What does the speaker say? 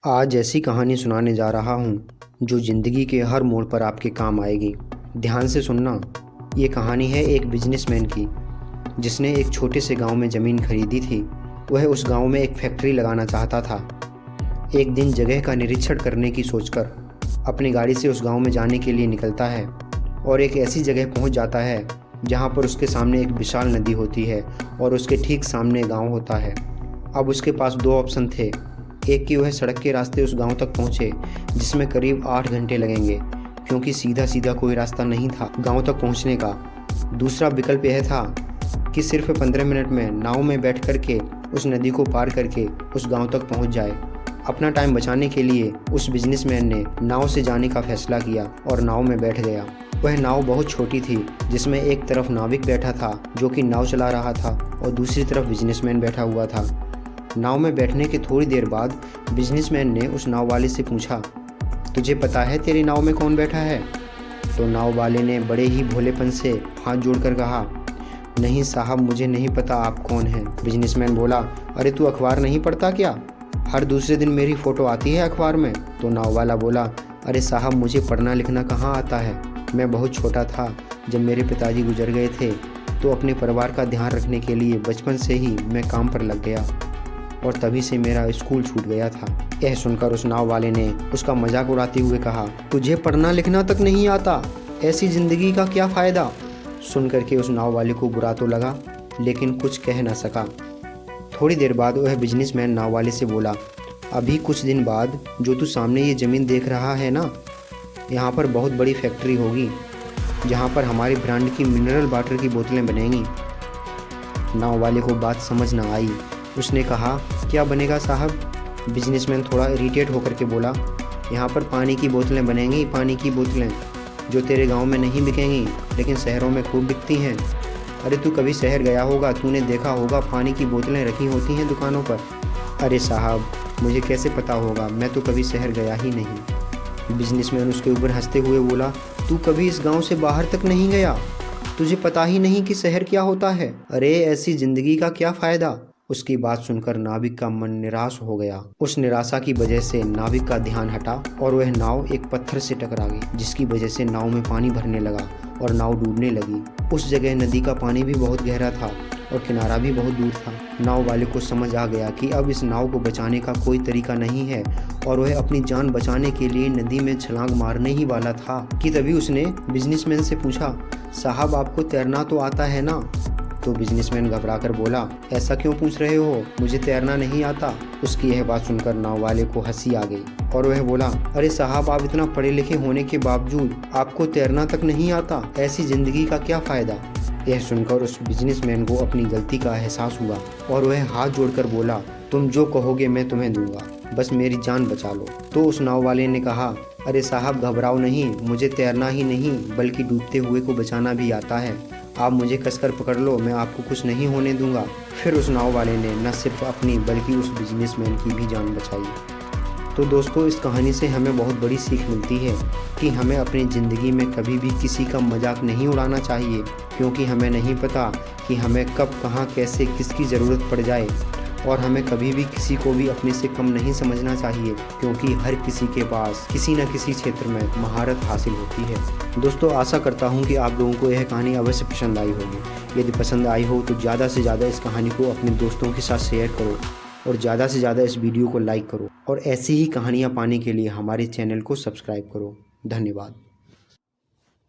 आज ऐसी कहानी सुनाने जा रहा हूँ जो ज़िंदगी के हर मोड़ पर आपके काम आएगी। ध्यान से सुनना। ये कहानी है एक बिजनेसमैन की जिसने एक छोटे से गांव में ज़मीन खरीदी थी। वह उस गांव में एक फैक्ट्री लगाना चाहता था। एक दिन जगह का निरीक्षण करने की सोचकर अपनी गाड़ी से उस गांव में जाने के लिए निकलता है और एक ऐसी जगह पहुंच जाता है जहां पर उसके सामने एक विशाल नदी होती है और उसके ठीक सामने गांव होता है। अब उसके पास दो ऑप्शन थे। एक कि वह सड़क के रास्ते उस गांव तक पहुंचे जिसमें करीब 8 घंटे लगेंगे क्योंकि सीधा सीधा कोई रास्ता नहीं था गांव तक पहुंचने का। दूसरा विकल्प यह था कि सिर्फ 15 मिनट में नाव में बैठ करके उस नदी को पार करके उस गांव तक पहुंच जाए। अपना टाइम बचाने के लिए उस बिजनेसमैन ने नाव से जाने का फैसला किया और नाव में बैठ गया। वह नाव बहुत छोटी थी जिसमें एक तरफ नाविक बैठा था जो कि नाव चला रहा था और दूसरी तरफ बिजनेसमैन बैठा हुआ था। नाव में बैठने के थोड़ी देर बाद बिजनेसमैन ने उस नाव वाले से पूछा, तुझे पता है तेरी नाव में कौन बैठा है? तो नाव वाले ने बड़े ही भोलेपन से हाथ जोड़कर कहा, नहीं साहब, मुझे नहीं पता आप कौन हैं। बिजनेसमैन बोला, अरे तू अखबार नहीं पढ़ता क्या? हर दूसरे दिन मेरी फ़ोटो आती है अखबार में। तो नाव वाला बोला, अरे साहब, मुझे पढ़ना लिखना कहाँ आता है। मैं बहुत छोटा था जब मेरे पिताजी गुजर गए थे, तो अपने परिवार का ध्यान रखने के लिए बचपन से ही मैं काम पर लग गया और तभी से मेरा स्कूल छूट गया था। यह सुनकर उस नाव वाले ने उसका मजाक उड़ाते हुए कहा, तुझे पढ़ना लिखना तक नहीं आता, ऐसी ज़िंदगी का क्या फ़ायदा? सुन करके उस नाव वाले को बुरा तो लगा लेकिन कुछ कह ना सका। थोड़ी देर बाद वह बिजनेसमैन नाव वाले से बोला, अभी कुछ दिन बाद जो तू सामने ये ज़मीन देख रहा है ना, यहाँ पर बहुत बड़ी फैक्ट्री होगी जहाँ पर हमारी ब्रांड की मिनरल वाटर की बोतलें बनेंगी। नाव वाले को बात समझ ना आई। उसने कहा, क्या बनेगा साहब? बिजनेसमैन थोड़ा इरिटेट होकर के बोला, यहाँ पर पानी की बोतलें बनेंगी, पानी की बोतलें जो तेरे गांव में नहीं बिकेंगी लेकिन शहरों में खूब बिकती हैं। अरे तू कभी शहर गया होगा, तूने देखा होगा पानी की बोतलें रखी होती हैं दुकानों पर। अरे साहब, मुझे कैसे पता होगा, मैं तो कभी शहर गया ही नहीं। बिजनेसमैन उसके ऊपर हंसते हुए बोला, तू कभी इस गाँव से बाहर तक नहीं गया, तुझे पता ही नहीं कि शहर क्या होता है। अरे ऐसी ज़िंदगी का क्या फ़ायदा? उसकी बात सुनकर नाविक का मन निराश हो गया। उस निराशा की वजह से नाविक का ध्यान हटा और वह नाव एक पत्थर से टकरा गई जिसकी वजह से नाव में पानी भरने लगा और नाव डूबने लगी। उस जगह नदी का पानी भी बहुत गहरा था और किनारा भी बहुत दूर था। नाव वाले को समझ आ गया कि अब इस नाव को बचाने का कोई तरीका नहीं है और वह अपनी जान बचाने के लिए नदी में छलांग मारने ही वाला था कि तभी उसने बिजनेसमैन से पूछा, साहब आपको तैरना तो आता है ना? तो बिजनेसमैन घबराकर बोला, ऐसा क्यों पूछ रहे हो, मुझे तैरना नहीं आता। उसकी यह बात सुनकर नाव वाले को हंसी आ गई और वह बोला, अरे साहब, आप इतना पढ़े लिखे होने के बावजूद आपको तैरना तक नहीं आता, ऐसी ज़िंदगी का क्या फ़ायदा? यह सुनकर उस बिजनेसमैन को अपनी गलती का एहसास हुआ और वह हाथ जोड़कर बोला, तुम जो कहोगे मैं तुम्हें दूंगा, बस मेरी जान बचा लो। तो उस नाव वाले ने कहा, अरे साहब घबराओ नहीं, मुझे तैरना ही नहीं बल्कि डूबते हुए को बचाना भी आता है। आप मुझे कसकर पकड़ लो, मैं आपको कुछ नहीं होने दूंगा। फिर उस नाव वाले ने न सिर्फ अपनी बल्कि उस बिजनेसमैन की भी जान बचाई। तो दोस्तों, इस कहानी से हमें बहुत बड़ी सीख मिलती है कि हमें अपनी ज़िंदगी में कभी भी किसी का मजाक नहीं उड़ाना चाहिए क्योंकि हमें नहीं पता कि हमें कब कहाँ कैसे किसकी ज़रूरत पड़ जाए। और हमें कभी भी किसी को भी अपने से कम नहीं समझना चाहिए क्योंकि हर किसी के पास किसी न किसी क्षेत्र में महारत हासिल होती है। दोस्तों, आशा करता हूँ कि आप लोगों को यह कहानी अवश्य पसंद आई होगी। यदि पसंद आई हो तो ज़्यादा से ज़्यादा इस कहानी को अपने दोस्तों के साथ शेयर करो और ज़्यादा से ज़्यादा इस वीडियो को लाइक करो और ऐसी ही कहानियाँ पाने के लिए हमारे चैनल को सब्सक्राइब करो। धन्यवाद।